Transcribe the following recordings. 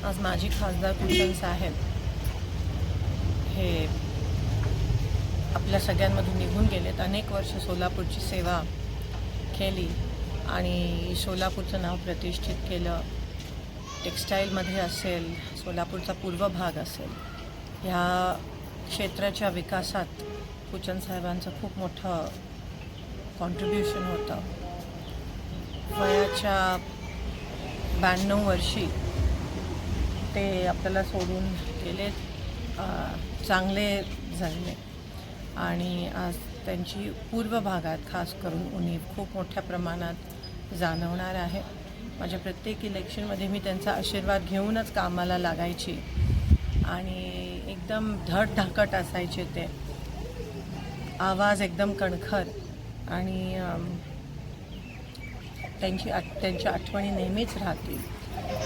आज माजी खासदार कुलचंद साहेब हे आपल्या सगळ्यांमधून निघून गेलेत. अनेक वर्ष सोलापूरची सेवा केली आणि सोलापूरचं नाव प्रतिष्ठित केलं. टेक्स्टाईलमध्ये असेल, सोलापूरचा पूर्व भाग असेल, ह्या क्षेत्राच्या विकासात कुलचंद साहेबांचं खूप मोठं कॉन्ट्रीब्युशन होतं. वयाच्या 92 वर्षी ते आपल्याला सोडून गेले. चांगले झाले आणि आज त्यांची पूर्व भागात खास करून उणीव खूप मोठ्या प्रमाणात जाणवणार आहे. माझ्या प्रत्येक इलेक्शनमध्ये मी त्यांचा आशीर्वाद घेऊनच कामाला लागायची आणि एकदम धडधाकट असायचे ते. आवाज एकदम कणखर आणि त्यांच्या आठवणी नेहमीच राहतील.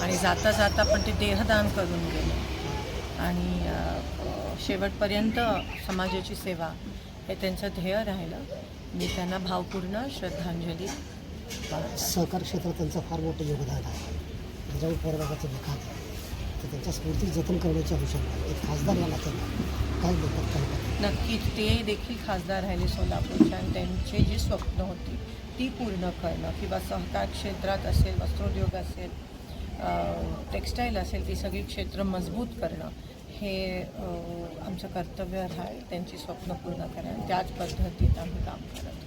आणि जाता जाता पण ते देहदान करून गेले आणि शेवटपर्यंत समाजाची सेवा हे त्यांचं ध्येय राहिलं. मी त्यांना भावपूर्ण श्रद्धांजली. सहकार क्षेत्रात त्यांचं फार मोठं योगदान आहे. ज्यावेळी पोरगावाचा विकास आहे तर त्यांच्या स्मृती जतन करण्याची आवश्यकता आहे. एक खासदार याला त्यांना काय बोलतात? नक्कीच ते देखील खासदार राहिले सोलापूरच्या आणि त्यांची जी स्वप्न होती ती पूर्ण करणं किंवा सहकार क्षेत्रात असेल, वस्त्रोद्योग असेल, टेक्स्टाईल असेल, ती सगळी क्षेत्र मजबूत करणं हे आमचं कर्तव्य राहील. त्यांची स्वप्न पूर्ण करणं त्याच पद्धतीत आम्ही काम करत